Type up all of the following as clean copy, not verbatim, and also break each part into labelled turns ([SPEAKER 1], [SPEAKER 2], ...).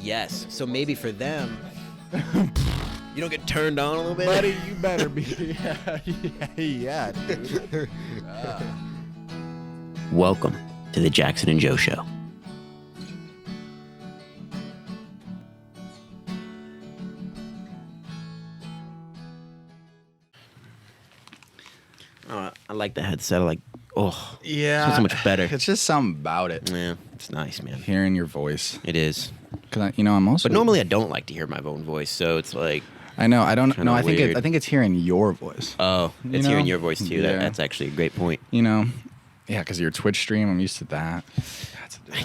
[SPEAKER 1] Yes. So maybe for them, you don't get turned on a little bit?
[SPEAKER 2] Buddy, you better be. Yeah, dude.
[SPEAKER 1] Welcome to the Jackson and Joe Show. I like the headset.
[SPEAKER 2] Yeah.
[SPEAKER 1] It's so much better.
[SPEAKER 2] It's just something about it.
[SPEAKER 1] Yeah, it's nice, man.
[SPEAKER 2] Hearing your voice.
[SPEAKER 1] It is.
[SPEAKER 2] Because, I'm also...
[SPEAKER 1] But normally I don't like to hear my own voice, so it's like...
[SPEAKER 2] I know. I don't know. I think
[SPEAKER 1] weird.
[SPEAKER 2] I think it's hearing your voice.
[SPEAKER 1] Oh, it's hearing your voice, too.
[SPEAKER 2] Yeah.
[SPEAKER 1] That's actually a great point.
[SPEAKER 2] Yeah, because your Twitch stream, I'm used to that.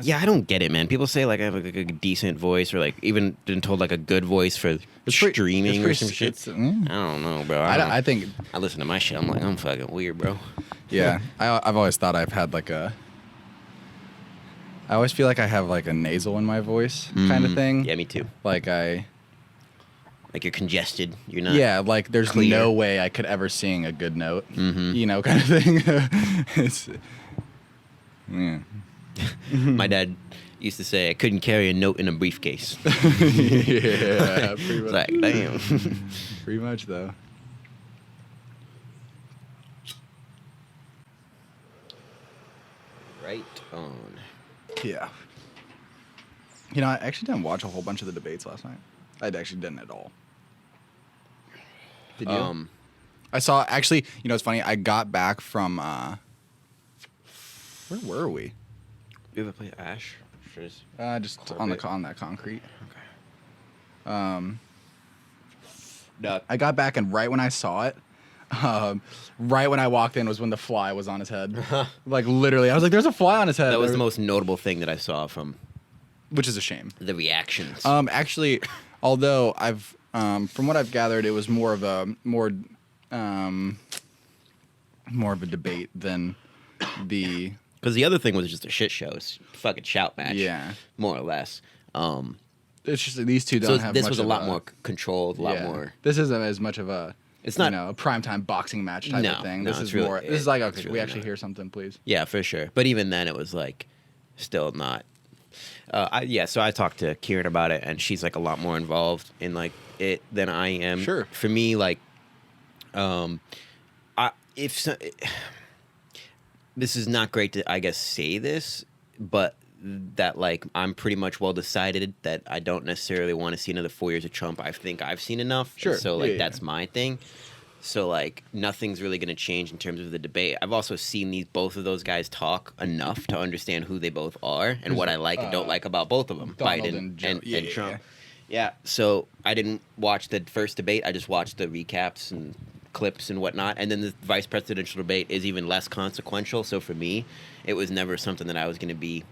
[SPEAKER 1] Yeah, I don't get it, man. People say, like, I have like a decent voice or, like, even been told, like, a good voice for streaming or some shit. I don't know, bro.
[SPEAKER 2] I think...
[SPEAKER 1] I listen to my shit. I'm like, I'm fucking weird, bro.
[SPEAKER 2] Yeah. I've always thought I've had, like, I always feel like I have, like, a nasal in my voice kind of thing.
[SPEAKER 1] Yeah, me too.
[SPEAKER 2] Like,
[SPEAKER 1] Like, you're congested. You're not...
[SPEAKER 2] Yeah, like, there's
[SPEAKER 1] clear.
[SPEAKER 2] no way I could ever sing a good note. Mm-hmm. Kind of thing. It's... Yeah.
[SPEAKER 1] My dad used to say I couldn't carry a note in a briefcase.
[SPEAKER 2] Yeah, pretty much.
[SPEAKER 1] It's like, damn.
[SPEAKER 2] Pretty much, though.
[SPEAKER 1] Right on.
[SPEAKER 2] Yeah. I actually didn't watch a whole bunch of the debates last night. I actually didn't at all. Did you? I saw, actually, it's funny, I got back from, where were we?
[SPEAKER 1] You ever play Ash?
[SPEAKER 2] Just on that concrete.
[SPEAKER 1] Okay.
[SPEAKER 2] No. I got back, and right when I saw it, right when I walked in was when the fly was on his head. Like, literally, I was like, there's a fly on his head.
[SPEAKER 1] That was the most notable thing that I saw from...
[SPEAKER 2] Which is a shame.
[SPEAKER 1] The reactions.
[SPEAKER 2] Actually, although I've, from what I've gathered, it was more of a debate than the...
[SPEAKER 1] Because the other thing was just a shit show. It's a fucking shout match.
[SPEAKER 2] Yeah.
[SPEAKER 1] More or less.
[SPEAKER 2] It's just that these two don't have much
[SPEAKER 1] this was a lot more controlled, a lot more...
[SPEAKER 2] This isn't as much of a...
[SPEAKER 1] It's not
[SPEAKER 2] a primetime boxing match type of thing. This is
[SPEAKER 1] really,
[SPEAKER 2] more... This is like, okay,
[SPEAKER 1] really
[SPEAKER 2] we actually
[SPEAKER 1] not.
[SPEAKER 2] hear something, please.
[SPEAKER 1] Yeah, for sure. But even then, it was like still not... so I talked to Kieran about it, and she's like a lot more involved in like it than I am.
[SPEAKER 2] Sure.
[SPEAKER 1] For me, like, this is not great to, I guess, say this, but that like I'm pretty much well decided that I don't necessarily want to see another 4 years of Trump. I think I've seen enough.
[SPEAKER 2] Sure.
[SPEAKER 1] So like that's my thing. So like nothing's really going to change in terms of the debate. I've also seen both of those guys talk enough to understand who they both are and what I like and don't like about both of them,
[SPEAKER 2] Donald
[SPEAKER 1] Biden
[SPEAKER 2] and
[SPEAKER 1] Trump. Yeah. So I didn't watch the first debate. I just watched the recaps and clips and whatnot. And then the vice presidential debate is even less consequential. So for me, it was never something that I was going to be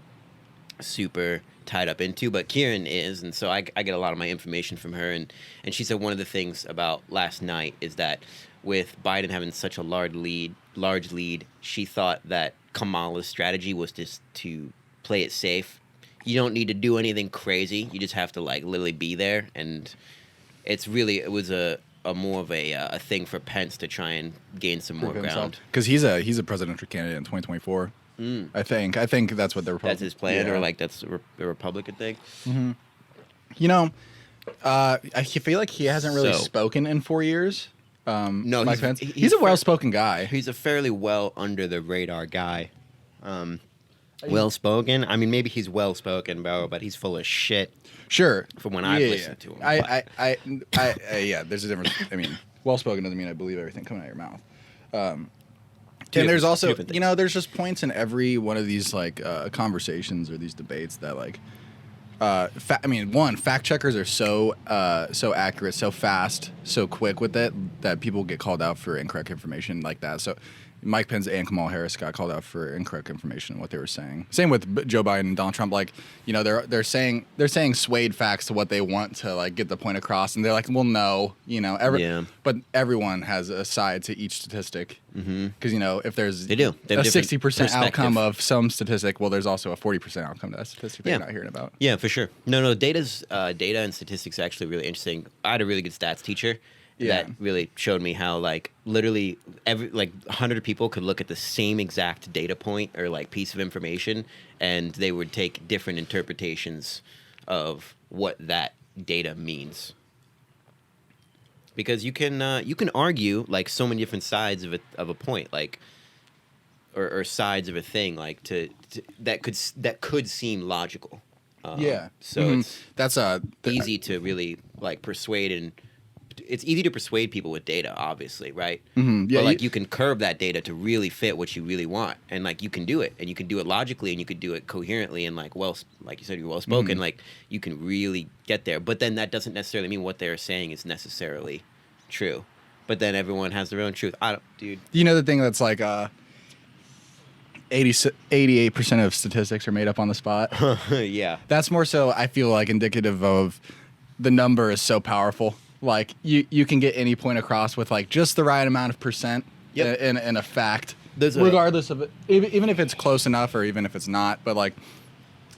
[SPEAKER 1] super tied up into, but Kieran is, and so I get a lot of my information from her, and she said one of the things about last night is that with Biden having such a large lead, she thought that Kamala's strategy was just to play it safe. You don't need to do anything crazy. You just have to like literally be there, and it was a more of a thing for Pence to try and gain some more ground,
[SPEAKER 2] because he's a presidential candidate in 2024. I think that's what the Republican...
[SPEAKER 1] That's his plan, or like that's a Republican thing.
[SPEAKER 2] Mm-hmm. I feel like he hasn't really spoken in 4 years.
[SPEAKER 1] No,
[SPEAKER 2] Mike Pence. He's a well-spoken guy.
[SPEAKER 1] He's a fairly well under the radar guy. Well-spoken. I mean, maybe he's well-spoken, bro, but he's full of shit.
[SPEAKER 2] Sure.
[SPEAKER 1] From when I've listened to him.
[SPEAKER 2] Yeah. There's a difference. I mean, well-spoken doesn't mean I believe everything coming out of your mouth. And there's also, there's just points in every one of these like conversations or these debates that like, fact checkers are so accurate, so fast, so quick with it that people get called out for incorrect information like that. So Mike Pence and Kamala Harris got called out for incorrect information in what they were saying. Same with Joe Biden and Donald Trump. Like, they're saying swayed facts to what they want to like get the point across, and they're like, well, no, but everyone has a side to each statistic. Because if there's a 60% outcome of some statistic, well, there's also a 40% outcome to that statistic they're not hearing about.
[SPEAKER 1] Yeah, for sure. No, data and statistics are actually really interesting. I had a really good stats teacher. That really showed me how like literally 100 people could look at the same exact data point or like piece of information, and they would take different interpretations of what that data means. Because you can argue like so many different sides of a point, like or sides of a thing, like to that could seem logical. So it's
[SPEAKER 2] that's
[SPEAKER 1] easy to really like persuade, and it's easy to persuade people with data, obviously, right?
[SPEAKER 2] Yeah,
[SPEAKER 1] But like you can curve that data to really fit what you really want, and like you can do it, and you can do it logically, and you can do it coherently, and like like you said, you're well spoken. Like you can really get there. But then that doesn't necessarily mean what they're saying is necessarily true. But then everyone has their own truth. Dude.
[SPEAKER 2] You know the thing that's like 88% of statistics are made up on the spot.
[SPEAKER 1] Yeah.
[SPEAKER 2] That's more so, I feel like, indicative of the number is so powerful. Like you can get any point across with like just the right amount of percent in a fact, regardless of it, even if it's close enough or even if it's not. But like,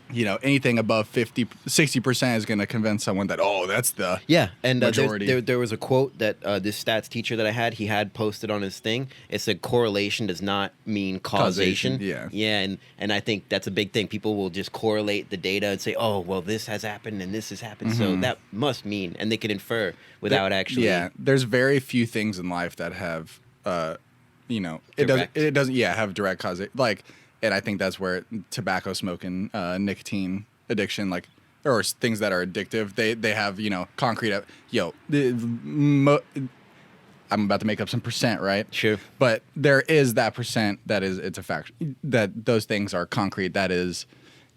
[SPEAKER 2] you know, anything above 60% is going to convince someone that, oh, that's the
[SPEAKER 1] and
[SPEAKER 2] majority.
[SPEAKER 1] there was a quote that this stats teacher that I had, he had posted on his thing. It said correlation does not mean causation. And I think that's a big thing. People will just correlate the data and say, oh, well, this has happened and this has happened, so that must mean, and they can infer without actually.
[SPEAKER 2] Yeah, there's very few things in life that have, you know,
[SPEAKER 1] Direct.
[SPEAKER 2] it doesn't have direct causation. Like, and I think that's where tobacco smoking, nicotine addiction, like, or things that are addictive, they have, you know, concrete. I'm about to make up some percent, right?
[SPEAKER 1] Sure.
[SPEAKER 2] But there is that percent that is, it's a fact that those things are concrete. That is,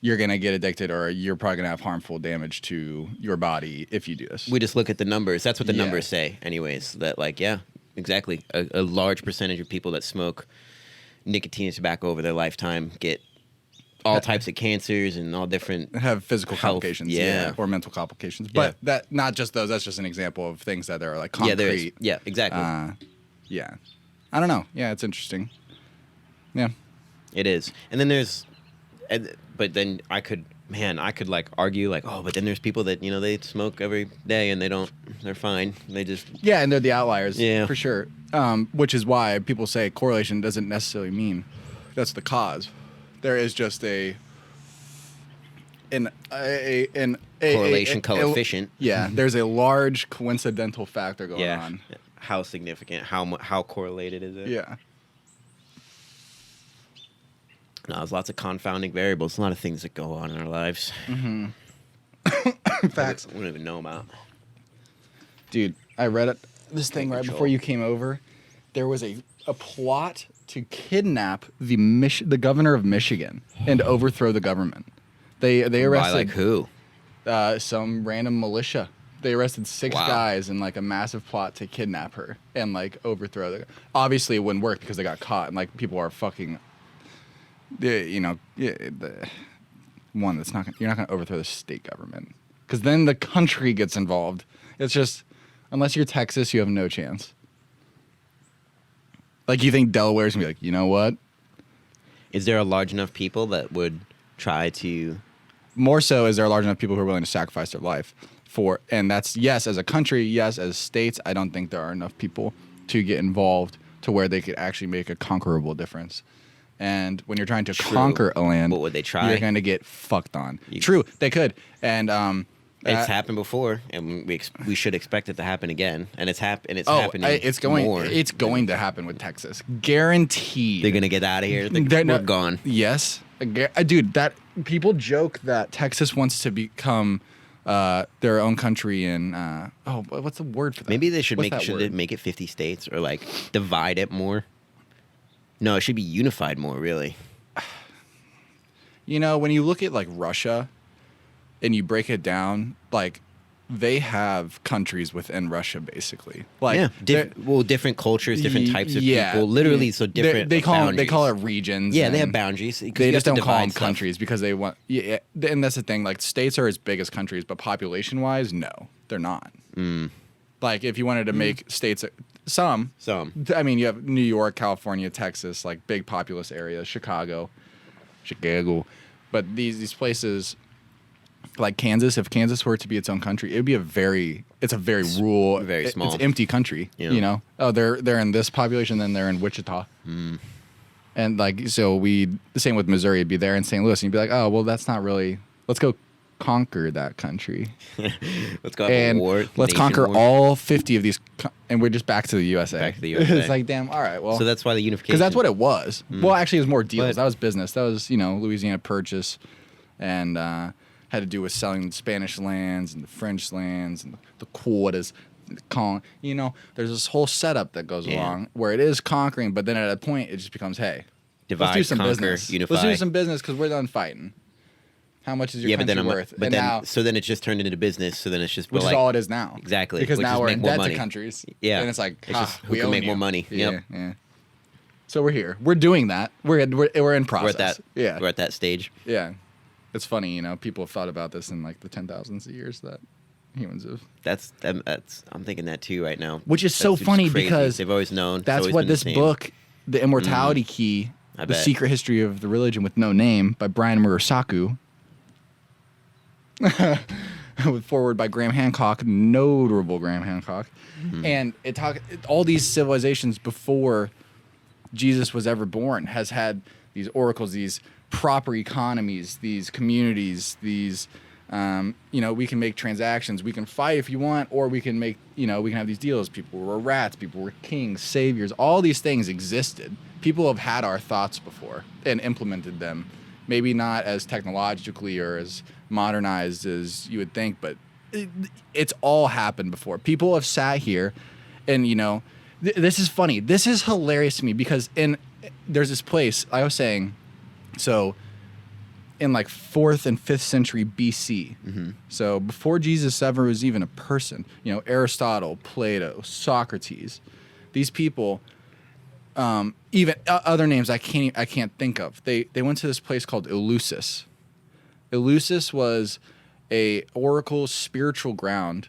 [SPEAKER 2] you're going to get addicted or you're probably going to have harmful damage to your body if you do this.
[SPEAKER 1] We just look at the numbers. That's what the numbers say anyways. That like, yeah, exactly. A large percentage of people that smoke nicotine and tobacco over their lifetime get all types of cancers and all different
[SPEAKER 2] have physical
[SPEAKER 1] health,
[SPEAKER 2] complications, or mental complications. But that not just those. That's just an example of things that are like concrete.
[SPEAKER 1] Yeah, exactly.
[SPEAKER 2] I don't know. Yeah, it's interesting. Yeah,
[SPEAKER 1] it is. And then but then I could like argue like, oh, but then there's people that, you know, they smoke every day and they're fine. They just
[SPEAKER 2] and they're the outliers, for sure. Which is why people say correlation doesn't necessarily mean that's the cause. There is just a
[SPEAKER 1] correlation coefficient.
[SPEAKER 2] There's a large coincidental factor going on.
[SPEAKER 1] How significant? How correlated is it?
[SPEAKER 2] Yeah.
[SPEAKER 1] No, there's lots of confounding variables. A lot of things that go on in our lives.
[SPEAKER 2] Facts.
[SPEAKER 1] We don't even know about.
[SPEAKER 2] Dude, I read this thing right before you came over. There was a plot to kidnap the governor of Michigan and overthrow the government. They arrested
[SPEAKER 1] By like who?
[SPEAKER 2] Some random militia. They arrested 6 guys in like a massive plot to kidnap her and like overthrow the. Obviously, it wouldn't work because they got caught and like people are fucking. One that's you're not gonna overthrow the state government because then the country gets involved. It's just unless you're Texas, you have no chance. Like you think Delaware's gonna be like, you know what?
[SPEAKER 1] Is there a large enough people that would try to?
[SPEAKER 2] More so, is there large enough people who are willing to sacrifice their life for? And that's yes, as a country, yes, as states. I don't think there are enough people to get involved to where they could actually make a conquerable difference. And when you're trying to conquer a land,
[SPEAKER 1] what would they try?
[SPEAKER 2] You're going to get fucked on. True, they could. And
[SPEAKER 1] it's happened before, and we should expect it to happen again. And it's happening.
[SPEAKER 2] It's going.
[SPEAKER 1] More.
[SPEAKER 2] It's going to happen with Texas, guaranteed.
[SPEAKER 1] They're gonna get out of here. We're gone.
[SPEAKER 2] Yes, dude. That people joke that Texas wants to become their own country in. What's the word for that?
[SPEAKER 1] Maybe they should make it 50 states or like divide it more. No, it should be unified more, really.
[SPEAKER 2] You know, when you look at like Russia and you break it down, like they have countries within Russia, basically. Like
[SPEAKER 1] different cultures, different types of people. Literally, so different.
[SPEAKER 2] They call it regions.
[SPEAKER 1] Yeah, they have boundaries.
[SPEAKER 2] They just don't call them countries because they want. Yeah, and that's the thing. Like states are as big as countries, but population-wise, no, they're not. Like if you wanted to make states. Some. I mean, you have New York, California, Texas, like big populous areas, Chicago. But these places, like Kansas, if Kansas were to be its own country, it would be it's a very rural,
[SPEAKER 1] very small,
[SPEAKER 2] it's empty country. Yeah. You know, they're in this population, then they're in Wichita, and like so the same with Missouri, it'd be there in St. Louis, and you'd be like, oh well, that's not really. Let's go conquer that country.
[SPEAKER 1] Let's go have a
[SPEAKER 2] And
[SPEAKER 1] war.
[SPEAKER 2] let's
[SPEAKER 1] nation
[SPEAKER 2] conquer
[SPEAKER 1] war.
[SPEAKER 2] all 50 of these, and we're just back to the USA.
[SPEAKER 1] Back to the USA.
[SPEAKER 2] It's like, damn, all right, well.
[SPEAKER 1] So that's why the unification.
[SPEAKER 2] Because that's what it was. Well, actually, it was more deals.
[SPEAKER 1] But-
[SPEAKER 2] That was business. That was, Louisiana Purchase, and had to do with selling the Spanish lands and the French lands and the quotas. There's this whole setup that goes along where it is conquering, but then at a point, it just becomes, hey,
[SPEAKER 1] divide,
[SPEAKER 2] let's do some
[SPEAKER 1] conquer,
[SPEAKER 2] business.
[SPEAKER 1] unify.
[SPEAKER 2] Let's do some business because we're done fighting. How much is your country worth?
[SPEAKER 1] But
[SPEAKER 2] and
[SPEAKER 1] then,
[SPEAKER 2] now,
[SPEAKER 1] so then it's just turned into business. So then it's just
[SPEAKER 2] which is
[SPEAKER 1] like,
[SPEAKER 2] all it is now.
[SPEAKER 1] Exactly.
[SPEAKER 2] Because
[SPEAKER 1] Which
[SPEAKER 2] now
[SPEAKER 1] is
[SPEAKER 2] we're
[SPEAKER 1] make
[SPEAKER 2] in
[SPEAKER 1] more
[SPEAKER 2] debt
[SPEAKER 1] money.
[SPEAKER 2] to countries.
[SPEAKER 1] Yeah.
[SPEAKER 2] And it's like,
[SPEAKER 1] It's just who
[SPEAKER 2] we
[SPEAKER 1] can
[SPEAKER 2] own
[SPEAKER 1] make
[SPEAKER 2] you.
[SPEAKER 1] more money.
[SPEAKER 2] Yeah,
[SPEAKER 1] Yep.
[SPEAKER 2] yeah. So we're here. We're doing that. We're in process.
[SPEAKER 1] We're at that.
[SPEAKER 2] Yeah.
[SPEAKER 1] We're at that stage.
[SPEAKER 2] Yeah. It's funny, people have thought about this in like the 10,000s of years that humans have.
[SPEAKER 1] That's I'm thinking that too right now.
[SPEAKER 2] Which is so
[SPEAKER 1] That's just
[SPEAKER 2] funny
[SPEAKER 1] crazy.
[SPEAKER 2] because
[SPEAKER 1] they've always known. It's
[SPEAKER 2] That's
[SPEAKER 1] always
[SPEAKER 2] what
[SPEAKER 1] been the
[SPEAKER 2] this
[SPEAKER 1] same.
[SPEAKER 2] book, The Immortality Key,
[SPEAKER 1] I
[SPEAKER 2] The
[SPEAKER 1] bet.
[SPEAKER 2] Secret History of the Religion with No Name by Brian Murasaku, with forward by Graham Hancock, notable Graham Hancock. And all these civilizations before Jesus was ever born has had these oracles, these proper economies, these communities, these, we can make transactions, we can fight if you want, or we can make, we can have these deals. People were rats, people were kings, saviors, all these things existed. People have had our thoughts before and implemented them. Maybe not as technologically or as modernized as you would think, but it's all happened before. People have sat here and, this is funny. This is hilarious to me because there's this place I was saying, so in like 4th and 5th century BC, so before Jesus ever was even a person, Aristotle, Plato, Socrates, these people, even other names I can't think of. They went to this place called Eleusis. Eleusis was a oracle spiritual ground.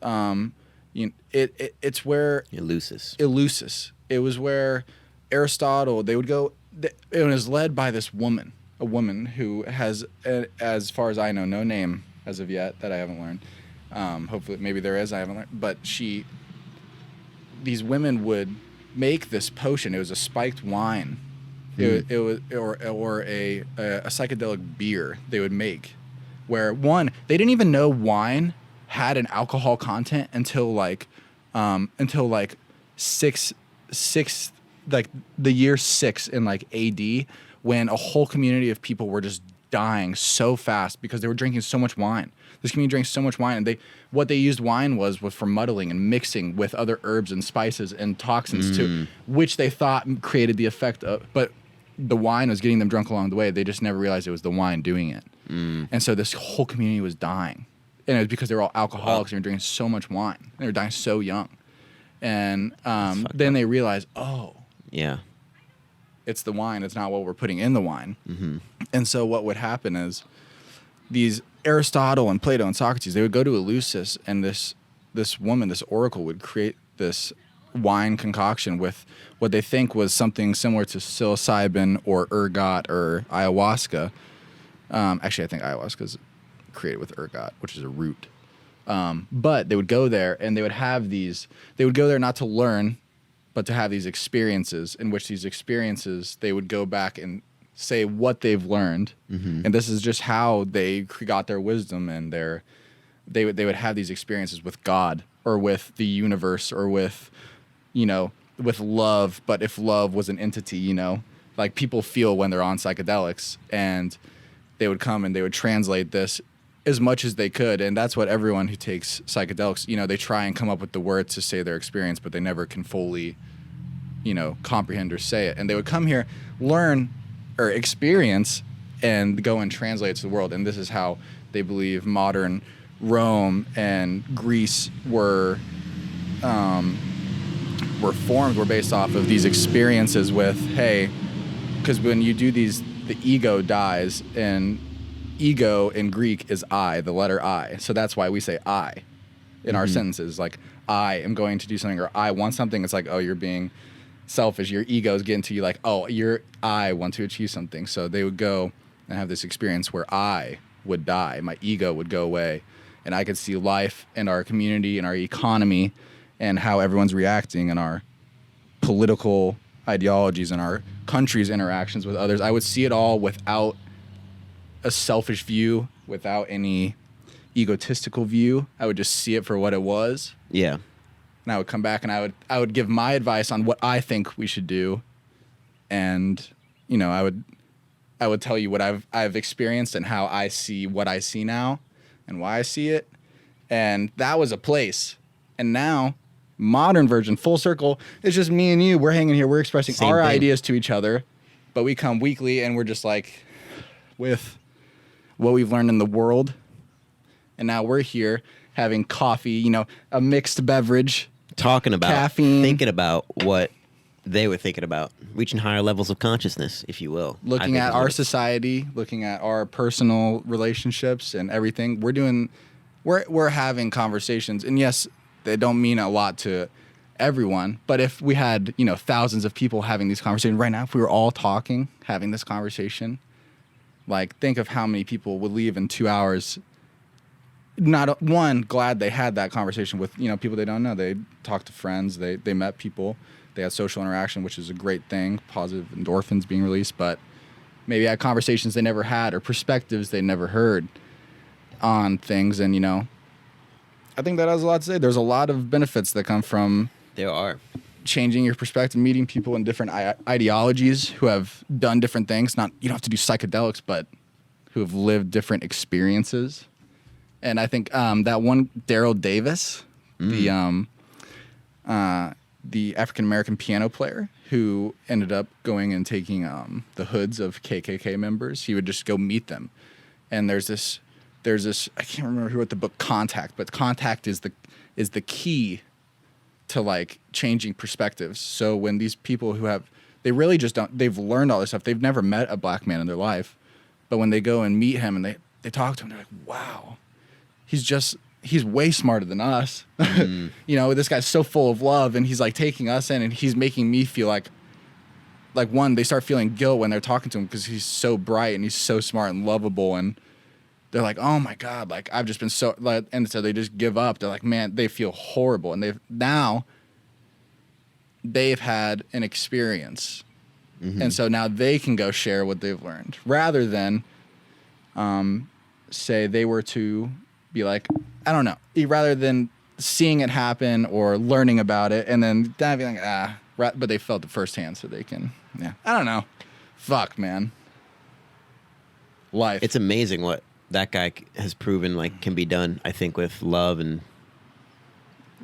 [SPEAKER 2] It's where
[SPEAKER 1] Eleusis.
[SPEAKER 2] It was where Aristotle, they would go. It was led by this woman, a woman who has, as far as I know, no name as of yet that I haven't learned. Hopefully, maybe there is. I haven't learned. But these women would make this potion. It was a spiked wine. It was or a psychedelic beer they would make, where they didn't even know wine had an alcohol content until the year 6 in like AD, when a whole community of people were just dying so fast because they were drinking so much wine. This community drank so much wine, and what they used wine was for muddling and mixing with other herbs and spices and toxins too, which they thought created the effect of, but the wine was getting them drunk along the way. They just never realized it was the wine doing it. And so this whole community was dying. And it was because they were all alcoholics and they were drinking so much wine. They were dying so young. And then they realized,
[SPEAKER 1] Yeah.
[SPEAKER 2] it's the wine. It's not what we're putting in the wine. And so what would happen is these Aristotle and Plato and Socrates, they would go to Eleusis, and this woman, this oracle, would create this wine concoction with what they think was something similar to psilocybin or ergot or ayahuasca. Actually, I think ayahuasca is created with ergot, which is a root. But they would go there and they would go there not to learn, but to have these experiences, in which these experiences, they would go back and say what they've learned. And this is just how they got their wisdom, and they would have these experiences with God or with the universe or with love. But if love was an entity, like people feel when they're on psychedelics, and they would come and they would translate this as much as they could. And that's what everyone who takes psychedelics, they try and come up with the words to say their experience, but they never can fully, comprehend or say it. And they would come here, learn or experience, and go and translate it to the world. And this is how they believe modern Rome and Greece were formed, were based off of these experiences with, because when you do these, the ego dies, and ego in Greek is I, the letter I. So that's why we say I in our sentences. Like, I am going to do something, or I want something. It's like, oh, you're being selfish. Your ego is getting to you like, oh, I want to achieve something. So they would go and have this experience where I would die. My ego would go away. And I could see life and our community and our economy and how everyone's reacting and our political ideologies and our country's interactions with others. I would see it all without a selfish view without any egotistical view. I would just see it for what it was.
[SPEAKER 1] Yeah.
[SPEAKER 2] And I would come back and I would give my advice on what I think we should do. And, you know, I would tell you what I've experienced and how I see what I see now and why I see it. And that was a place. And now, modern version, full circle, it's just me and you. We're hanging here. We're expressing
[SPEAKER 1] Same
[SPEAKER 2] our
[SPEAKER 1] thing.
[SPEAKER 2] ideas to each other. But we come weekly and we're just like, with what we've learned in the world. And now we're here having coffee, you know, a mixed beverage.
[SPEAKER 1] Talking about,
[SPEAKER 2] Caffeine.
[SPEAKER 1] thinking about what they were thinking about, reaching higher levels of consciousness, if you will. I
[SPEAKER 2] Looking
[SPEAKER 1] think
[SPEAKER 2] at
[SPEAKER 1] is
[SPEAKER 2] our
[SPEAKER 1] what it-
[SPEAKER 2] society, looking at our personal relationships and everything. We're having conversations. And yes, they don't mean a lot to everyone. But if we had, you know, thousands of people having these conversations right now, if we were all talking, having this conversation, like think of how many people would leave in 2 hours. Not one, glad they had that conversation with, you know, people they don't know. They talked to friends, they met people, they had social interaction, which is a great thing, positive endorphins being released, but maybe had conversations they never had or perspectives they never heard on things. And, you know, I think that has a lot to say. There's a lot of benefits that come from
[SPEAKER 1] There are.
[SPEAKER 2] changing your perspective, meeting people in different ideologies who have done different things. Not, you don't have to do psychedelics, but who have lived different experiences. And I think that one Daryl Davis, the African American piano player who ended up going and taking the hoods of KKK members, he would just go meet them. And there's this I can't remember who wrote the book Contact, but Contact is the key to like changing perspectives. So when these people they really just don't, they've learned all this stuff. They've never met a black man in their life, but when they go and meet him and they talk to him, they're like, wow. He's way smarter than us.
[SPEAKER 1] Mm-hmm.
[SPEAKER 2] You know, this guy's so full of love and he's like taking us in and he's making me feel like one, they start feeling guilt when they're talking to him because he's so bright and he's so smart and lovable. And they're like, oh my God, like I've just been so, like, and so they just give up. They're like, man, they feel horrible. And they've had an experience.
[SPEAKER 1] Mm-hmm.
[SPEAKER 2] And so now they can go share what they've learned rather than say they were to be like, I don't know, rather than seeing it happen or learning about it and then being like, but they felt it firsthand so they can, I don't know. Fuck, man. Life.
[SPEAKER 1] It's amazing what that guy has proven like can be done, I think, with love and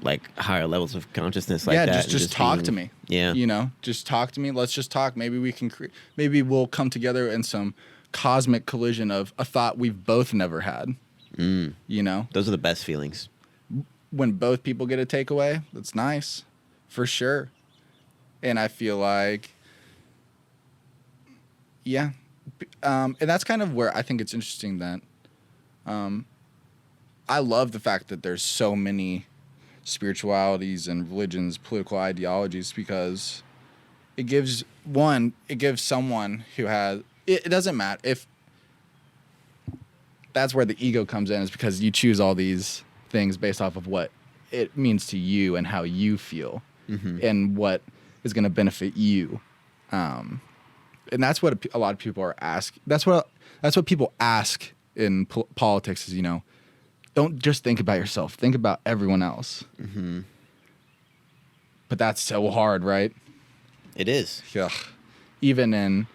[SPEAKER 1] like higher levels of consciousness like that.
[SPEAKER 2] Just talk to me.
[SPEAKER 1] Yeah.
[SPEAKER 2] You know, just talk to me. Let's just talk. Maybe we can maybe we'll come together in some cosmic collision of a thought we've both never had. You know?
[SPEAKER 1] Those are the best feelings.
[SPEAKER 2] When both people get a takeaway, that's nice. For sure. And I feel like, yeah. And that's kind of where I think it's interesting that I love the fact that there's so many spiritualities and religions, political ideologies, because it gives someone who has, it doesn't matter if, that's where the ego comes in, is because you choose all these things based off of what it means to you and how you feel and what is going to benefit you. And that's what a lot of people are asking. That's what people ask in politics is, you know, don't just think about yourself. Think about everyone else. Mm-hmm. But that's so hard, right?
[SPEAKER 1] It is.
[SPEAKER 2] Yeah. And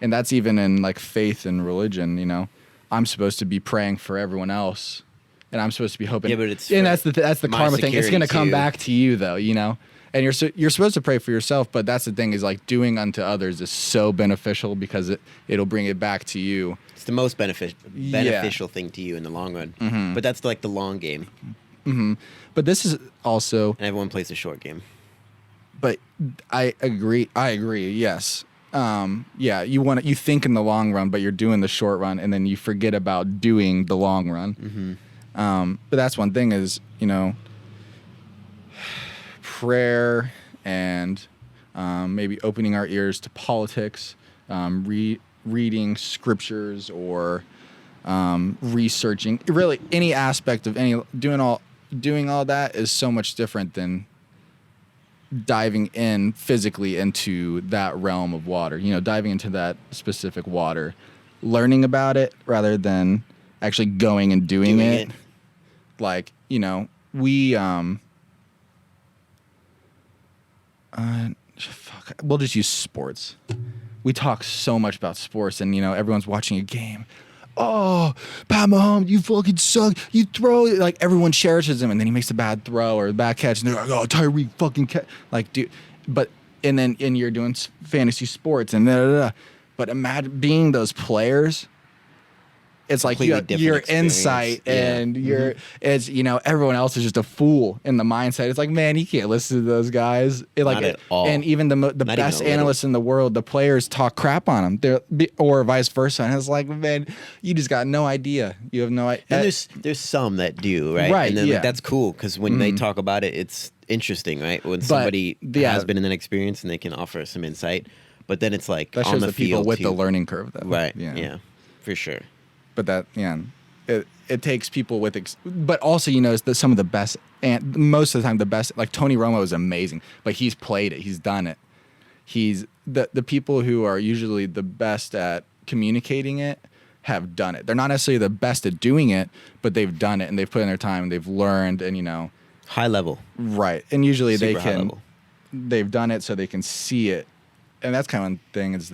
[SPEAKER 2] that's even in like faith and religion, you know. I'm supposed to be praying for everyone else, and I'm supposed to be hoping.
[SPEAKER 1] Yeah, but it's
[SPEAKER 2] that's the karma thing. It's going to come
[SPEAKER 1] too.
[SPEAKER 2] back to you, though, you know. And you're supposed to pray for yourself, but that's the thing is like doing unto others is so beneficial because it'll bring it back to you.
[SPEAKER 1] It's the most beneficial thing to you in the long run.
[SPEAKER 2] Mm-hmm.
[SPEAKER 1] But that's like the long game,
[SPEAKER 2] Mm-hmm. But this is also.
[SPEAKER 1] and everyone plays the short game.
[SPEAKER 2] But I agree. Yes. Yeah. You think in the long run, but you're doing the short run, and then you forget about doing the long run. Mm-hmm. But that's one thing is, you know, prayer and maybe opening our ears to politics, reading scriptures or researching. Really, any aspect of doing all that is so much different than diving in physically into that realm of water, you know, diving into that specific water, learning about it rather than actually going and doing it. Like, we we'll just use sports. We talk so much about sports, and everyone's watching a game. Oh, Pat Mahomes, you fucking suck. You throw it. Like, everyone cherishes him, and then he makes a bad throw or a bad catch, and they're like, oh, Tyreek fucking catch. Like, dude, and you're doing fantasy sports and But imagine being those players. It's like your insight and everyone else is just a fool in the mindset. It's like, man, you can't listen to those guys.
[SPEAKER 1] Not at all.
[SPEAKER 2] And even the best analysts in the world, the players talk crap on them, or vice versa. And it's like, man, you just got no idea. You have no idea.
[SPEAKER 1] And there's some that do, right?
[SPEAKER 2] Right.
[SPEAKER 1] And then
[SPEAKER 2] yeah.
[SPEAKER 1] that's cool because when they talk about it, it's interesting, right? When somebody has been in that experience and they can offer some insight. But then it's like
[SPEAKER 2] that
[SPEAKER 1] on
[SPEAKER 2] shows
[SPEAKER 1] the
[SPEAKER 2] the people
[SPEAKER 1] field
[SPEAKER 2] with
[SPEAKER 1] too.
[SPEAKER 2] the learning curve, though.
[SPEAKER 1] Right. Yeah. For sure.
[SPEAKER 2] But that, it takes people with, but also, some of the best, and most of the time the best, like Tony Romo is amazing, but he's played it, he's done it. He's the people who are usually the best at communicating it have done it. They're not necessarily the best at doing it, but they've done it and they've put in their time and they've learned and
[SPEAKER 1] high level.
[SPEAKER 2] Right. And usually
[SPEAKER 1] Super
[SPEAKER 2] they've done it so they can see it. And that's kind of one thing is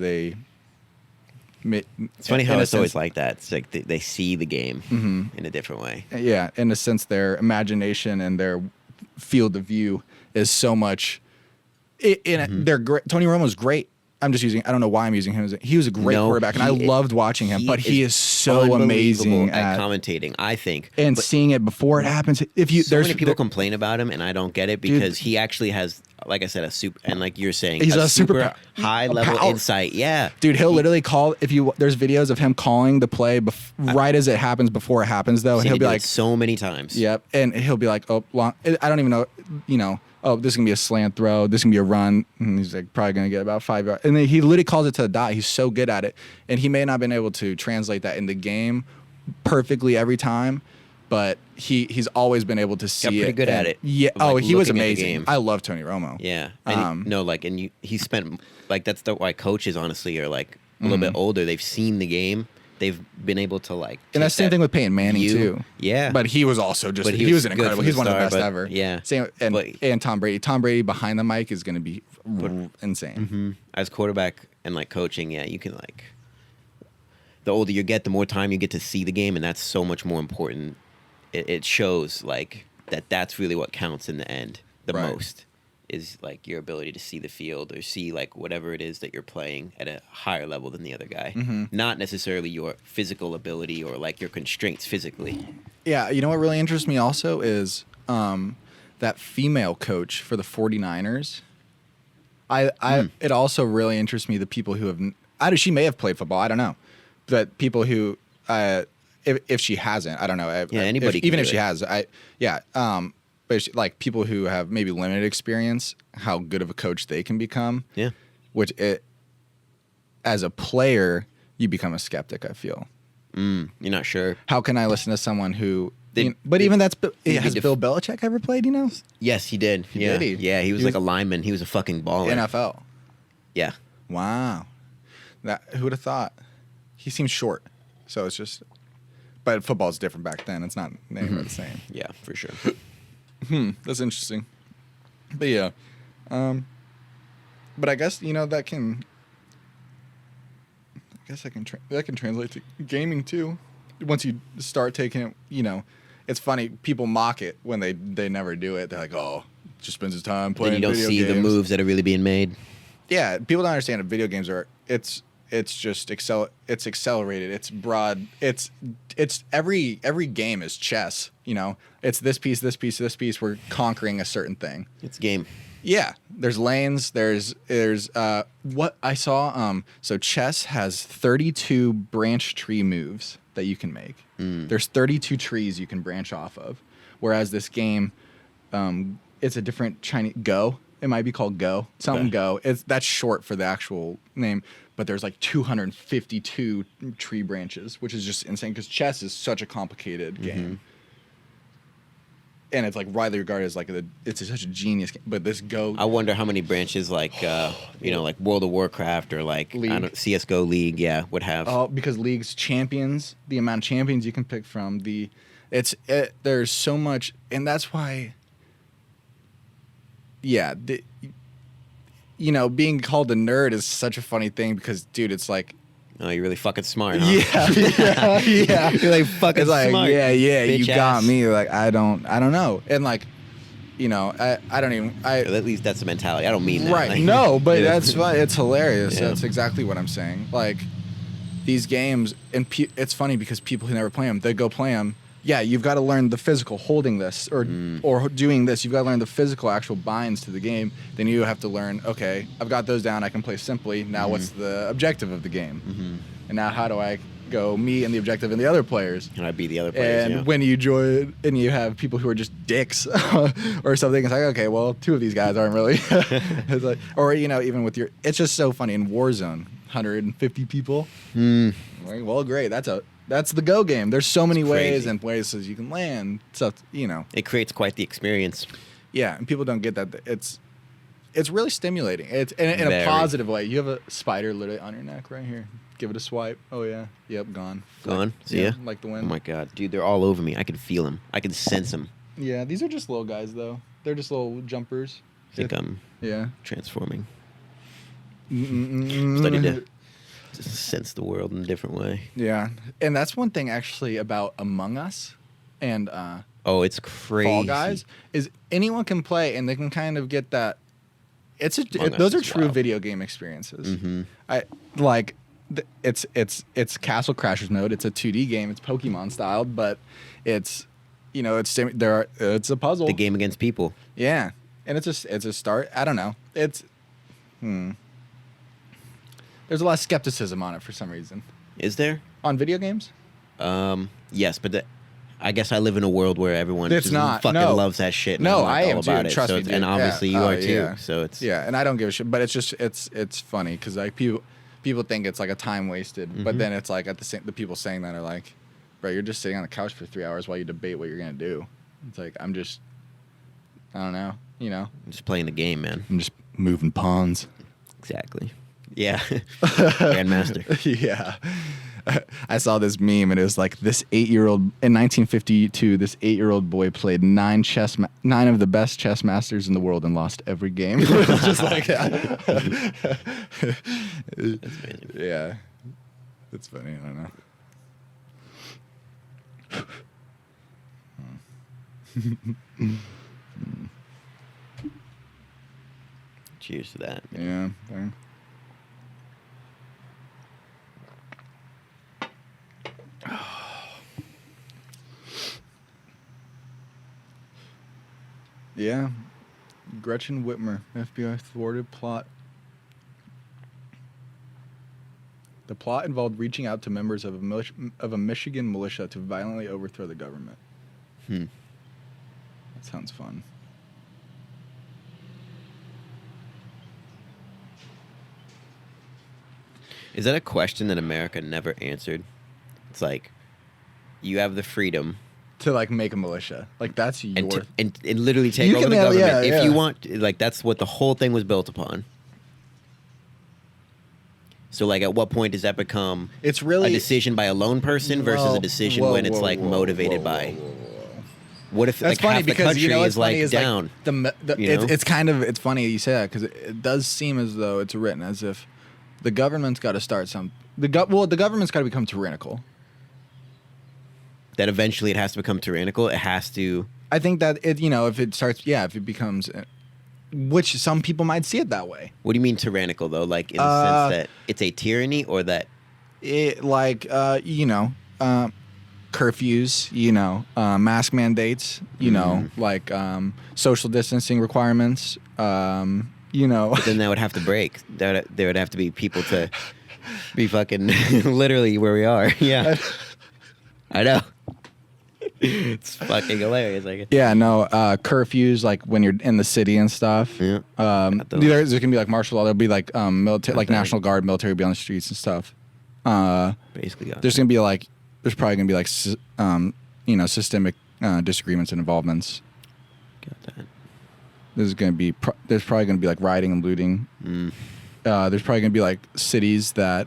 [SPEAKER 1] it's funny how it's always like that. It's like they see the game in a different way.
[SPEAKER 2] Yeah, in a sense, their imagination and their field of view is so much. They're great. Tony Romo's great. I don't know why I'm using him. He was a great quarterback, and I loved watching him. But he is so amazing
[SPEAKER 1] at commentating, I think,
[SPEAKER 2] and seeing it before it happens.
[SPEAKER 1] So many people complain about him, and I don't get it because he actually has, like I said, a super, and like you're saying,
[SPEAKER 2] he's a super
[SPEAKER 1] high level insight. Yeah,
[SPEAKER 2] dude, he'll literally call there's videos of him calling the play right as it happens before it happens, though, and he'll be like
[SPEAKER 1] so many times.
[SPEAKER 2] Yep, and he'll be like, oh, long. I don't even know, oh, this is going to be a slant throw. This is going to be a run. And he's like probably going to get about 5 yards. And then he literally calls it to the dot. He's so good at it. And he may not have been able to translate that in the game perfectly every time, but he's always been able to see it.
[SPEAKER 1] Got pretty good at it.
[SPEAKER 2] Yeah. He was amazing. I love Tony Romo.
[SPEAKER 1] Yeah. And he spent, like, that's why coaches, honestly, are like a little bit older. They've seen the game. They've been able to like,
[SPEAKER 2] and that's the same thing with Peyton Manning too.
[SPEAKER 1] Yeah,
[SPEAKER 2] but he was also just he was an incredible. He's one of the best ever.
[SPEAKER 1] Yeah,
[SPEAKER 2] same and Tom Brady. Tom Brady behind the mic is going to be insane.
[SPEAKER 1] As quarterback and like coaching, you can like. The older you get, the more time you get to see the game, and that's so much more important. It shows like that's really what counts in the end the most. Is like your ability to see the field or see like whatever it is that you're playing at a higher level than the other guy. Not necessarily your physical ability or like your constraints physically.
[SPEAKER 2] Yeah, you know what really interests me also is that female coach for the 49ers. It also really interests me the people who have she may have played football, I don't know. But people who if she hasn't, I don't know.
[SPEAKER 1] Anybody
[SPEAKER 2] even if she has, but like people who have maybe limited experience, how good of a coach they can become.
[SPEAKER 1] Yeah.
[SPEAKER 2] Which as a player, you become a skeptic, I feel.
[SPEAKER 1] You're not sure.
[SPEAKER 2] How can I listen to someone who... has Bill Belichick ever played,
[SPEAKER 1] Yes, he did.
[SPEAKER 2] Did he?
[SPEAKER 1] Yeah, he was like a lineman. He was a fucking baller.
[SPEAKER 2] NFL.
[SPEAKER 1] Yeah.
[SPEAKER 2] Wow. Who would have thought? He seems short. So it's just... But football's different back then. It's not anywhere the same.
[SPEAKER 1] Yeah, for sure.
[SPEAKER 2] That's interesting. But yeah. But I guess, that can... that can translate to gaming too. Once you start taking it, it's funny. People mock it when they never do it. They're like, oh, just spends his time playing video games.
[SPEAKER 1] Then you don't see the moves that are really being made. Yeah,
[SPEAKER 2] people don't understand that video games are... It's just it's accelerated. It's broad. It's every game is chess. It's this piece, this piece, this piece. We're conquering a certain thing.
[SPEAKER 1] It's a game.
[SPEAKER 2] Yeah, there's lanes. There's what I saw. So chess has 32 branch tree moves that you can make. There's 32 trees you can branch off of. Whereas this game, it's a different Chinese Go. It might be called Go. Something Go. That's short for the actual name. But there's like 252 tree branches, which is just insane because chess is such a complicated game. and it's like widely regarded as like it's such a genius game. But this Go,
[SPEAKER 1] I wonder how many branches like like World of Warcraft or like CS:GO League, would have.
[SPEAKER 2] Because League's champions, the amount of champions you can pick from, there's so much, and that's why. Yeah, being called a nerd is such a funny thing because, dude, it's like.
[SPEAKER 1] Oh, you're really fucking smart, huh?
[SPEAKER 2] Yeah.
[SPEAKER 1] You're like fucking
[SPEAKER 2] it's like,
[SPEAKER 1] smart.
[SPEAKER 2] Yeah,
[SPEAKER 1] bitch
[SPEAKER 2] you got me. Like, I don't know. And like, I don't even.
[SPEAKER 1] At least that's the mentality. I don't mean that.
[SPEAKER 2] Right.
[SPEAKER 1] Like,
[SPEAKER 2] no, but that's fine. It's hilarious.
[SPEAKER 1] Yeah.
[SPEAKER 2] That's exactly what I'm saying. Like, these games, and it's funny because people who never play them, they go play them. Yeah, you've got to learn the physical holding this or doing this. You've got to learn the physical actual binds to the game. Then you have to learn, okay, I've got those down. I can play simply. Now what's the objective of the game? Mm-hmm. And now how do I go me and the objective and the other players?
[SPEAKER 1] Can I be the other players?
[SPEAKER 2] And when you join and you have people who are just dicks or something, it's like, okay, well, two of these guys aren't really. It's like, or, even with it's just so funny. In Warzone, 150 people. Like, well, great. That's the Go game. There's so many ways and places you can land. So,
[SPEAKER 1] It creates quite the experience.
[SPEAKER 2] Yeah, and people don't get that. It's really stimulating. It's in a positive way. You have a spider literally on your neck right here. Give it a swipe. Oh, yeah. Yep, gone.
[SPEAKER 1] Gone? See ya?
[SPEAKER 2] Like the wind.
[SPEAKER 1] Oh, my God. Dude, they're all over me. I can feel them. I can sense them.
[SPEAKER 2] Yeah, these are just little guys, though. They're just little jumpers.
[SPEAKER 1] I think I'm transforming. Starting to just sense the world in a different way.
[SPEAKER 2] Yeah, and that's one thing actually about Among Us and
[SPEAKER 1] it's crazy.
[SPEAKER 2] Fall Guys is anyone can play and they can kind of get that. Those are true video game experiences. Mm-hmm. It's Castle Crashers mode. It's a 2D game. It's Pokemon styled, but it's it's a puzzle.
[SPEAKER 1] The game against people.
[SPEAKER 2] Yeah, and it's a start. I don't know. There's a lot of skepticism on it for some reason.
[SPEAKER 1] Is there?
[SPEAKER 2] On video games?
[SPEAKER 1] Yes, but I guess I live in a world where everyone fucking loves that shit.
[SPEAKER 2] No,
[SPEAKER 1] I am
[SPEAKER 2] all
[SPEAKER 1] too.
[SPEAKER 2] about it. Trust me,
[SPEAKER 1] and obviously you are too.
[SPEAKER 2] Yeah.
[SPEAKER 1] So it's
[SPEAKER 2] and I don't give a shit. But it's just it's funny because like people think it's like a time wasted, but then it's like the people saying that are like, bro, you're just sitting on the couch for 3 hours while you debate what you're gonna do. It's like I don't know,
[SPEAKER 1] I'm just playing the game, man.
[SPEAKER 2] I'm just moving pawns.
[SPEAKER 1] Exactly. Yeah. Grandmaster.
[SPEAKER 2] Yeah. I saw this meme and it was like this 8-year-old in 1952. This 8-year-old boy played 9 of the best chess masters in the world and lost every game. It's just like that.
[SPEAKER 1] That's amazing.
[SPEAKER 2] Yeah, it's funny. I don't know.
[SPEAKER 1] Cheers to that.
[SPEAKER 2] Yeah. Yeah. Gretchen Whitmer, FBI thwarted plot. The plot involved reaching out to members of a Michigan militia to violently overthrow the government. That sounds fun.
[SPEAKER 1] Is that a question that America never answered? It's like, you have the freedom
[SPEAKER 2] to like make a militia, like that's your
[SPEAKER 1] and literally take over the government if you want. Like that's what the whole thing was built upon. So like, at what point does that become?
[SPEAKER 2] It's really
[SPEAKER 1] a decision by a lone person versus a decision when it's like motivated by. What if
[SPEAKER 2] that's
[SPEAKER 1] like
[SPEAKER 2] funny
[SPEAKER 1] half the
[SPEAKER 2] because
[SPEAKER 1] country is like
[SPEAKER 2] is
[SPEAKER 1] down?
[SPEAKER 2] Like it's funny you say that because it does seem as though it's written as if the government's got to start the government's got to become tyrannical.
[SPEAKER 1] That eventually it has to become tyrannical. It has to.
[SPEAKER 2] I think that if it starts, if it becomes, which some people might see it that way.
[SPEAKER 1] What do you mean tyrannical though? Like in the sense that it's a tyranny, or that
[SPEAKER 2] it curfews, mask mandates, like social distancing requirements, But
[SPEAKER 1] then that would have to break. There would have to be people to be fucking literally where we are. Yeah, I know. It's fucking hilarious.
[SPEAKER 2] Yeah, no, curfews like when you're in the city and stuff.
[SPEAKER 1] Yeah.
[SPEAKER 2] There's gonna be like martial law. There'll be like military, like National Guard, military will be on the streets and stuff.
[SPEAKER 1] Basically,
[SPEAKER 2] there's probably gonna be like systemic disagreements and involvements.
[SPEAKER 1] Got that.
[SPEAKER 2] There's probably going to be like rioting and looting. There's probably going to be like cities that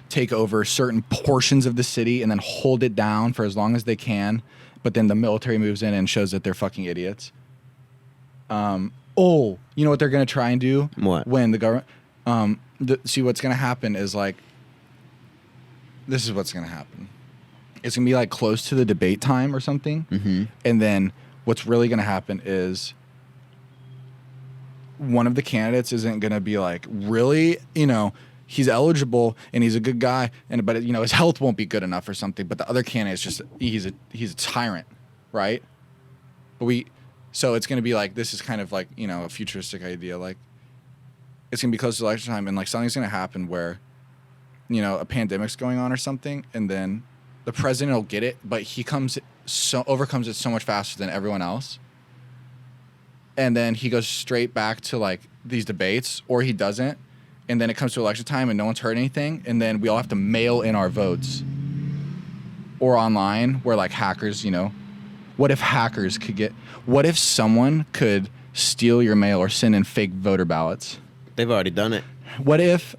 [SPEAKER 2] take over certain portions of the city and then hold it down for as long as they can. But then the military moves in and shows that they're fucking idiots. You know what they're going to try and do?
[SPEAKER 1] What?
[SPEAKER 2] When the government... see, what's going to happen is like... This is what's going to happen. It's going to be like close to the debate time or something.
[SPEAKER 1] Mm-hmm.
[SPEAKER 2] And then what's really going to happen is one of the candidates isn't going to be like, really, he's eligible and he's a good guy, but his health won't be good enough or something. But the other candidate's just he's a tyrant, right? So it's going to be like, this is kind of like a futuristic idea. Like it's going to be close to election time, and like something's going to happen where a pandemic's going on or something, and then the president will get it, but he overcomes it so much faster than everyone else. And then he goes straight back to like these debates, or he doesn't. And then it comes to election time and no one's heard anything. And then we all have to mail in our votes, or online where like hackers, what if someone could steal your mail or send in fake voter ballots?
[SPEAKER 1] They've already done it.
[SPEAKER 2] What if,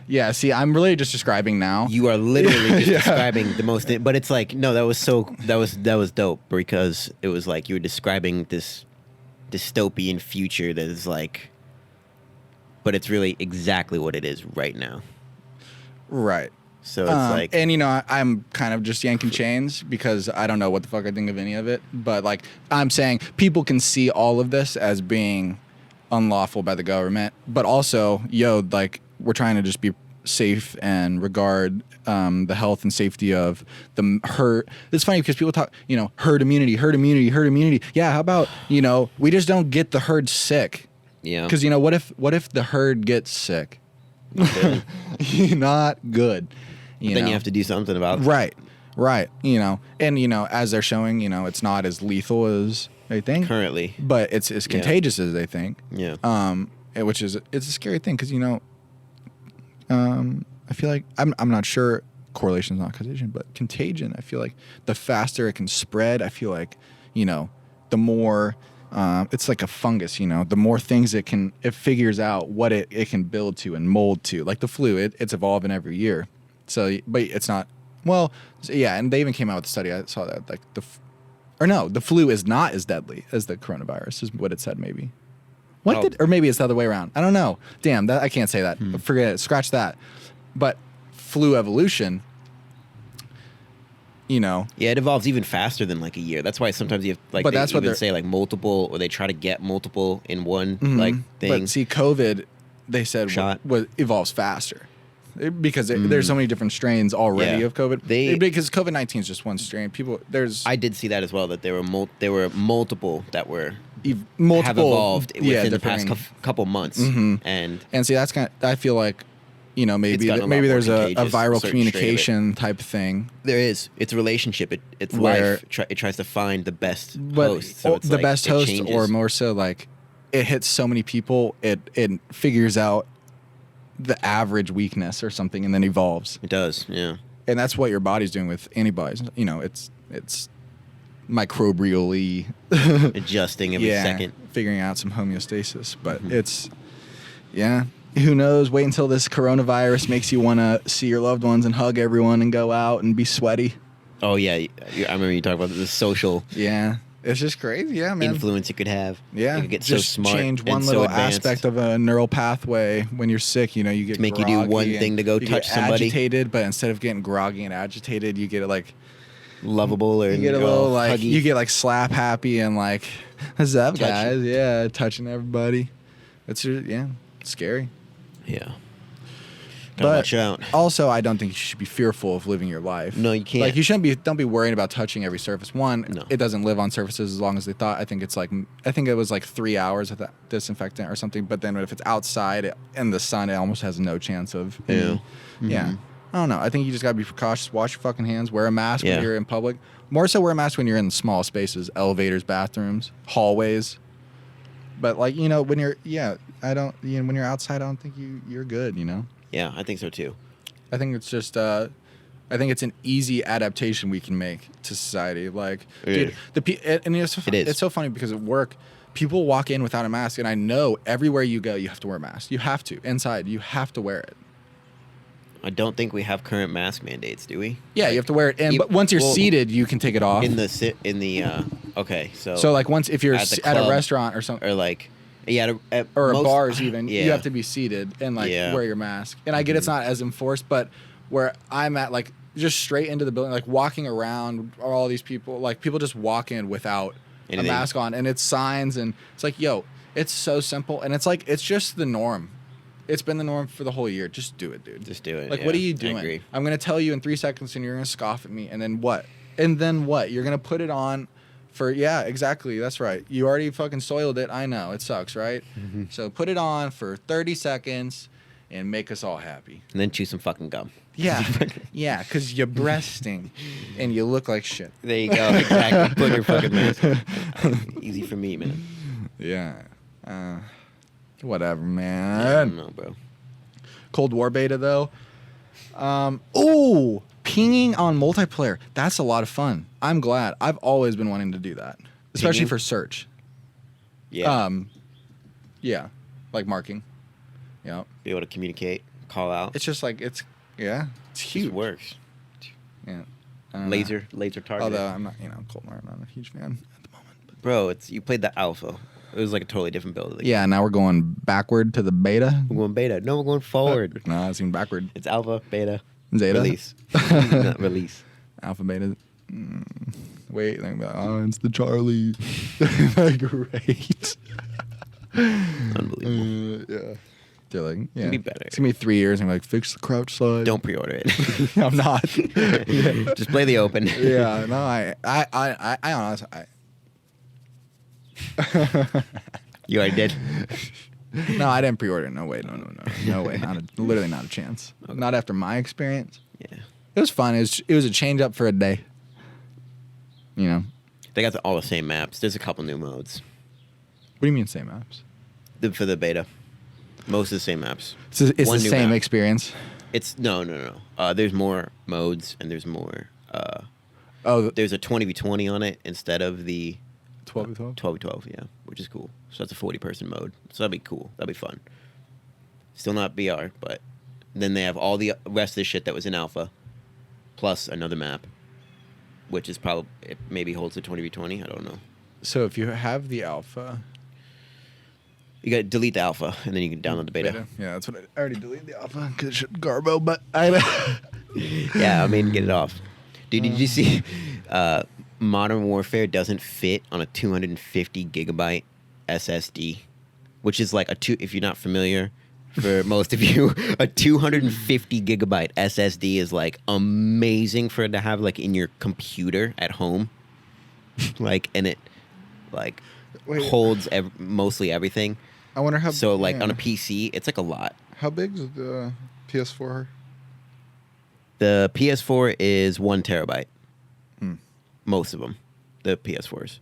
[SPEAKER 2] yeah, see, I'm really just describing now.
[SPEAKER 1] You are literally just describing the most, but it's like, no, that was dope, because it was like you were describing this dystopian future that is like, but it's really exactly what it is right now.
[SPEAKER 2] Right.
[SPEAKER 1] So it's like,
[SPEAKER 2] and I'm kind of just yanking chains because I don't know what the fuck I think of any of it. But like I'm saying, people can see all of this as being unlawful by the government, but also, like we're trying to just be safe and regard the health and safety of the herd. It's funny because people talk, herd immunity. Yeah, how about, we just don't get the herd sick.
[SPEAKER 1] yeah.
[SPEAKER 2] Because, what if the herd gets sick? Not good.
[SPEAKER 1] Then you have to do something about it.
[SPEAKER 2] Right. And, as they're showing, it's not as lethal as they think.
[SPEAKER 1] Currently.
[SPEAKER 2] But it's as contagious as they think.
[SPEAKER 1] Yeah.
[SPEAKER 2] It's a scary thing because, I feel like I'm not sure correlation is not causation, but contagion. I feel like the faster it can spread, I feel like, the more it's like a fungus, the more things it figures out what it can build to and mold to. Like the flu, it's evolving every year. So, but it's not, and they even came out with a study. I saw that like the flu is not as deadly as the coronavirus is what it said maybe. Or maybe it's the other way around. I don't know. Damn, I can't say that. Forget it. Scratch that. But flu evolution,
[SPEAKER 1] Yeah, it evolves even faster than like a year. That's why sometimes you have like, but that's what say like multiple, or they try to get multiple in one like thing.
[SPEAKER 2] But see, COVID, they said evolves faster. Because there's so many different strains already of COVID. Because COVID-19 is just one strain. I
[SPEAKER 1] did see that as well, that there were multiple that were have evolved within the past couple months. And
[SPEAKER 2] see, that's kind of, I feel like, maybe there's a viral communication type thing.
[SPEAKER 1] There is. It's a relationship. It's where life. It tries to find the best host. So it's
[SPEAKER 2] the best host, or more so like it hits so many people, it figures out the average weakness or something and then evolves.
[SPEAKER 1] It does, yeah.
[SPEAKER 2] And that's what your body's doing with antibodies. It's microbially
[SPEAKER 1] adjusting every second,
[SPEAKER 2] figuring out some homeostasis. But it's who knows? Wait until this coronavirus makes you want to see your loved ones and hug everyone and go out and be sweaty.
[SPEAKER 1] Oh yeah, I remember you talking about the social.
[SPEAKER 2] Yeah. It's just crazy, man.
[SPEAKER 1] Influence it could have.
[SPEAKER 2] Yeah,
[SPEAKER 1] you could get
[SPEAKER 2] just
[SPEAKER 1] so smart,
[SPEAKER 2] change one little aspect of a neural pathway when you're sick. You get
[SPEAKER 1] to make you do one thing to go touch somebody.
[SPEAKER 2] Agitated, but instead of getting groggy and agitated, you get like
[SPEAKER 1] lovable, or
[SPEAKER 2] you get a little like
[SPEAKER 1] huggy.
[SPEAKER 2] You get like slap happy and like, what's up, guys? Yeah, touching everybody. It's scary.
[SPEAKER 1] Yeah.
[SPEAKER 2] But
[SPEAKER 1] watch out.
[SPEAKER 2] Also, I don't think you should be fearful of living your life.
[SPEAKER 1] No, you can't.
[SPEAKER 2] Like don't be worried about touching every surface. It doesn't live on surfaces as long as they thought. I think it was like 3 hours of that disinfectant or something. But then if it's outside in the sun, it almost has no chance of. Yeah. I don't know. I think you just gotta be precautious. Wash your fucking hands. Wear a mask when you're in public. More so, wear a mask when you're in small spaces, elevators, bathrooms, hallways. But like when you're when you're outside, I don't think you're good.
[SPEAKER 1] Yeah, I think so too.
[SPEAKER 2] I think it's just I think it's an easy adaptation we can make to society. Like,
[SPEAKER 1] Yeah.
[SPEAKER 2] dude, and it's so funny because at work, people walk in without a mask, and I know everywhere you go, you have to wear a mask. You have to. Inside, you have to wear it.
[SPEAKER 1] I don't think we have current mask mandates, do we?
[SPEAKER 2] Yeah, you have to wear it. And but once you're seated, you can take it off.
[SPEAKER 1] Okay,
[SPEAKER 2] So like once if you're
[SPEAKER 1] at the
[SPEAKER 2] at a
[SPEAKER 1] club,
[SPEAKER 2] restaurant or something,
[SPEAKER 1] or like at
[SPEAKER 2] or bars even,
[SPEAKER 1] yeah.
[SPEAKER 2] you have to be seated and like wear your mask. And I get it's not as enforced, but where I'm at, like just straight into the building, like walking around, are all these people, like people just walk in without a mask on, and it's signs, and it's like, yo, it's so simple, and it's like it's just the norm. It's been the norm for the whole year. Just do it, dude.
[SPEAKER 1] Just do it.
[SPEAKER 2] Like, what are you doing?
[SPEAKER 1] I agree.
[SPEAKER 2] I'm gonna tell you in 3 seconds, and you're gonna scoff at me, and then what? And then what? You're gonna put it on for exactly. That's right. You already fucking soiled it. I know it sucks, right?
[SPEAKER 1] Mm-hmm.
[SPEAKER 2] So put it on for 30 seconds and make us all happy.
[SPEAKER 1] And then chew some fucking gum.
[SPEAKER 2] Yeah, yeah, because you're breasting and you look like shit.
[SPEAKER 1] There you go. Exactly. Put your fucking mask on. Easy for me, man.
[SPEAKER 2] Yeah. Whatever,
[SPEAKER 1] I
[SPEAKER 2] man.
[SPEAKER 1] don't know, bro.
[SPEAKER 2] Cold War beta though. Pinging on multiplayer. That's a lot of fun. I'm glad. I've always been wanting to do that, especially
[SPEAKER 1] Pinging?
[SPEAKER 2] for search.
[SPEAKER 1] Yeah.
[SPEAKER 2] Yeah, like marking. Yeah.
[SPEAKER 1] Be able to communicate, call out.
[SPEAKER 2] It's just like it's huge.
[SPEAKER 1] It works.
[SPEAKER 2] Yeah.
[SPEAKER 1] Laser target.
[SPEAKER 2] Although I'm not, Cold War. I'm not a huge fan at the moment. But.
[SPEAKER 1] Bro, you played the alpha. It was like a totally different build. Like,
[SPEAKER 2] Yeah. Now we're going backward to the beta.
[SPEAKER 1] we're going beta. No, we're going forward.
[SPEAKER 2] No, it's going backward.
[SPEAKER 1] It's alpha, beta,
[SPEAKER 2] Zeta.
[SPEAKER 1] release. Not release.
[SPEAKER 2] Alpha, beta. Wait, think about. Oh, it's the Charlie. Great.
[SPEAKER 1] Unbelievable.
[SPEAKER 2] Yeah. They're like, yeah.
[SPEAKER 1] It'll be better.
[SPEAKER 2] It's gonna be 3 years. And I'm like, fix the crouch slide.
[SPEAKER 1] Don't pre-order it.
[SPEAKER 2] I'm not.
[SPEAKER 1] Just play the open.
[SPEAKER 2] Yeah. No, I honestly,
[SPEAKER 1] You already did.
[SPEAKER 2] No, I didn't pre-order. No way. No way. Literally not a chance.
[SPEAKER 1] Okay.
[SPEAKER 2] Not after my experience.
[SPEAKER 1] Yeah.
[SPEAKER 2] It was fun. It was a change up for a day. You know.
[SPEAKER 1] They got all the same maps. There's a couple new modes.
[SPEAKER 2] What do you mean same maps?
[SPEAKER 1] For the beta. Most of the same maps.
[SPEAKER 2] It's the
[SPEAKER 1] One new
[SPEAKER 2] same
[SPEAKER 1] map.
[SPEAKER 2] experience.
[SPEAKER 1] It's no. There's more modes and there's more. There's a 20v20 on it instead of the
[SPEAKER 2] 12v12?
[SPEAKER 1] 12v12, yeah, which is cool. So that's a 40-person mode. So that'd be cool. That'd be fun. Still not BR, but then they have all the rest of the shit that was in alpha, plus another map, which is probably it maybe holds the 20v20. I don't know.
[SPEAKER 2] So if you have the alpha,
[SPEAKER 1] You got to delete the alpha and then you can download the beta.
[SPEAKER 2] Yeah, that's what I already deleted the alpha because it should garbo. But I
[SPEAKER 1] Yeah, I mean, get it off. Dude, did you see Modern Warfare doesn't fit on a 250 gigabyte SSD, which is like if you're not familiar, for most of you, a 250 gigabyte SSD is like amazing for it to have like in your computer at home. Like, and it like holds mostly everything.
[SPEAKER 2] I wonder how.
[SPEAKER 1] So like on a PC, it's like a lot.
[SPEAKER 2] How big is the PS4?
[SPEAKER 1] The PS4 is 1 terabyte. Most of them, the PS4s.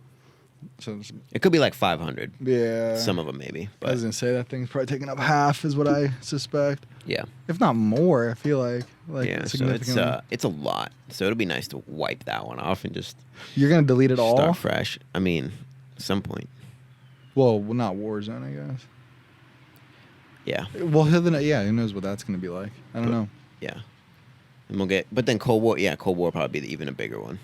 [SPEAKER 2] So
[SPEAKER 1] It could be like 500.
[SPEAKER 2] yeah,
[SPEAKER 1] Some of them maybe.
[SPEAKER 2] I
[SPEAKER 1] But
[SPEAKER 2] was gonna say that thing's probably taking up half, is what I suspect,
[SPEAKER 1] yeah.
[SPEAKER 2] if not more. I feel like
[SPEAKER 1] Yeah, so
[SPEAKER 2] significantly.
[SPEAKER 1] it's a lot. So it'll be nice to wipe that one off and just
[SPEAKER 2] You're gonna delete it all.
[SPEAKER 1] start fresh. I mean, at some point.
[SPEAKER 2] Well, not Warzone, I guess.
[SPEAKER 1] Yeah.
[SPEAKER 2] Well, who knows what that's gonna be like? I don't know.
[SPEAKER 1] Yeah. And but then Cold War will probably be even a bigger one.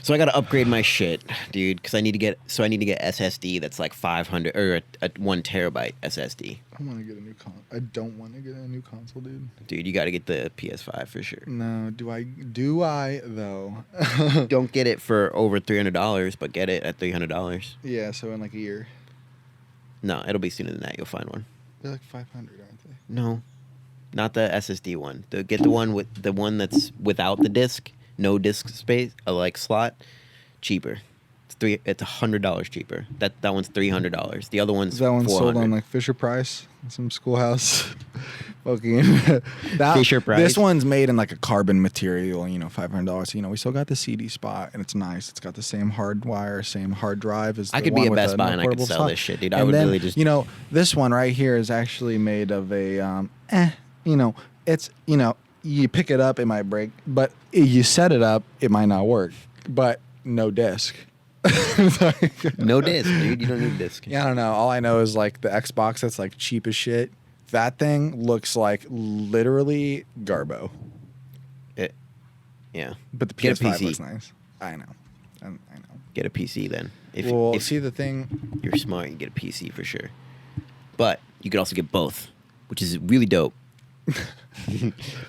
[SPEAKER 1] So I got to upgrade my shit, dude, because I need to get SSD that's like 500 or a 1 terabyte SSD.
[SPEAKER 2] I want to get a new I don't want to get a new console, dude.
[SPEAKER 1] Dude, you got to get the PS5 for sure.
[SPEAKER 2] No, do I though?
[SPEAKER 1] Don't get it for over $300, but get it at $300.
[SPEAKER 2] Yeah, so in like a year.
[SPEAKER 1] No, it'll be sooner than that. You'll find one.
[SPEAKER 2] They're like 500, aren't they?
[SPEAKER 1] No, not the SSD one. Get the one that's without the disc, no disc space, like slot, cheaper. It's $100 cheaper. That one's $300. The other one's
[SPEAKER 2] that one's
[SPEAKER 1] $400.
[SPEAKER 2] sold on like Fisher Price, some schoolhouse. Fucking
[SPEAKER 1] Fisher Price.
[SPEAKER 2] This one's made in like a carbon material, $500. We still got the CD spot, and it's nice. It's got the same hard wire, same hard drive as.
[SPEAKER 1] I
[SPEAKER 2] the
[SPEAKER 1] could be
[SPEAKER 2] one
[SPEAKER 1] at
[SPEAKER 2] with
[SPEAKER 1] Best
[SPEAKER 2] the
[SPEAKER 1] Buy
[SPEAKER 2] no
[SPEAKER 1] and I could
[SPEAKER 2] portable
[SPEAKER 1] sell
[SPEAKER 2] slot.
[SPEAKER 1] this shit, dude.
[SPEAKER 2] And
[SPEAKER 1] I would
[SPEAKER 2] then,
[SPEAKER 1] really just.
[SPEAKER 2] This one right here is actually made of a it's you pick it up, it might break, but you set it up, it might not work. But no disc.
[SPEAKER 1] No disc, dude. You don't need disc.
[SPEAKER 2] Yeah, I don't know. All I know is like the Xbox that's like cheap as shit. That thing looks like literally Garbo.
[SPEAKER 1] Yeah.
[SPEAKER 2] But the
[SPEAKER 1] Get a
[SPEAKER 2] PS5
[SPEAKER 1] PC.
[SPEAKER 2] looks nice. I know. I know.
[SPEAKER 1] Get a PC then.
[SPEAKER 2] If
[SPEAKER 1] if
[SPEAKER 2] see the thing.
[SPEAKER 1] you're smart, you get a PC for sure. But you could also get both, which is really dope.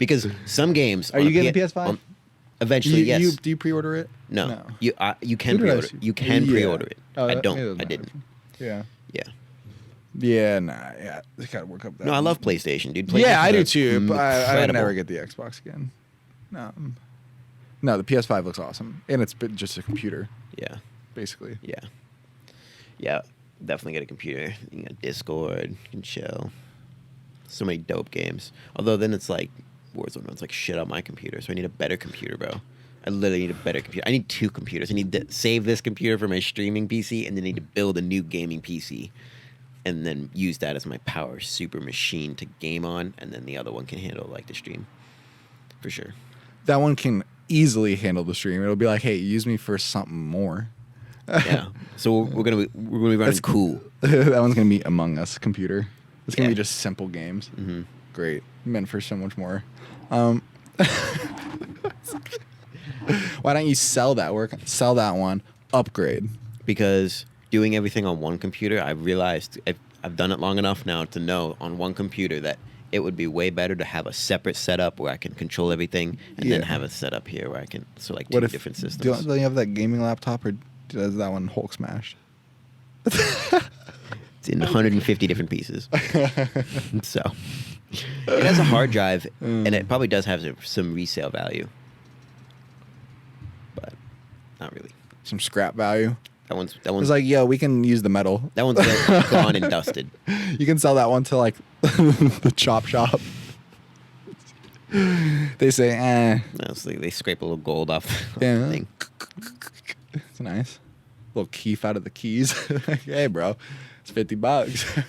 [SPEAKER 1] Because some games
[SPEAKER 2] Are you getting a PS5?
[SPEAKER 1] Eventually, yes.
[SPEAKER 2] Do you pre-order it?
[SPEAKER 1] No. You can
[SPEAKER 2] Who did I
[SPEAKER 1] pre-order.
[SPEAKER 2] see?
[SPEAKER 1] You can
[SPEAKER 2] Yeah.
[SPEAKER 1] pre-order it.
[SPEAKER 2] Oh,
[SPEAKER 1] I
[SPEAKER 2] maybe
[SPEAKER 1] don't.
[SPEAKER 2] that's
[SPEAKER 1] I
[SPEAKER 2] my
[SPEAKER 1] didn't.
[SPEAKER 2] option. Yeah.
[SPEAKER 1] Yeah.
[SPEAKER 2] Yeah, nah, yeah. They gotta work up that.
[SPEAKER 1] No, I love PlayStation, dude.
[SPEAKER 2] Yeah, I do
[SPEAKER 1] PlayStation's
[SPEAKER 2] too, but I would
[SPEAKER 1] incredible.
[SPEAKER 2] never get the Xbox again. No, the PS5 looks awesome, and it's just a computer,
[SPEAKER 1] Yeah.
[SPEAKER 2] basically.
[SPEAKER 1] Yeah. Yeah. Definitely get a computer. You got Discord, you can chill. So many dope games. Although then it's like Warzone runs like shit on my computer, so I need a better computer, bro. I literally need a better computer. I need 2 computers. I need to save this computer for my streaming PC, and then need to build a new gaming PC, and then use that as my power super machine to game on, and then the other one can handle like the stream, for sure.
[SPEAKER 2] That one can easily handle the stream. It'll be like, hey, use me for something more.
[SPEAKER 1] Yeah. So we're gonna be running
[SPEAKER 2] That's
[SPEAKER 1] cool.
[SPEAKER 2] That one's gonna be Among Us computer. It's gonna
[SPEAKER 1] Yeah.
[SPEAKER 2] be just simple games.
[SPEAKER 1] Mm-hmm.
[SPEAKER 2] Great, meant for so much more. Why don't you sell that? Sell that one. Upgrade.
[SPEAKER 1] Because doing everything on one computer, I realized I've done it long enough now to know on one computer that it would be way better to have a separate setup where I can control everything, and then
[SPEAKER 2] Yeah.
[SPEAKER 1] have a setup here where I can like
[SPEAKER 2] What
[SPEAKER 1] 2
[SPEAKER 2] if
[SPEAKER 1] different systems.
[SPEAKER 2] Don't you have that gaming laptop, or does that one Hulk smashed?
[SPEAKER 1] It's in 150 different pieces. So it has a hard drive, and it probably does have some resale value, but not really.
[SPEAKER 2] Some scrap value.
[SPEAKER 1] That one's
[SPEAKER 2] It's like, yo, we can use the metal.
[SPEAKER 1] that one's like gone and dusted.
[SPEAKER 2] You can sell that one to like the chop shop. They say,
[SPEAKER 1] No, it's like they scrape a little gold off the
[SPEAKER 2] Yeah.
[SPEAKER 1] thing.
[SPEAKER 2] it's nice. Little keef out of the keys. Hey, bro, it's $50.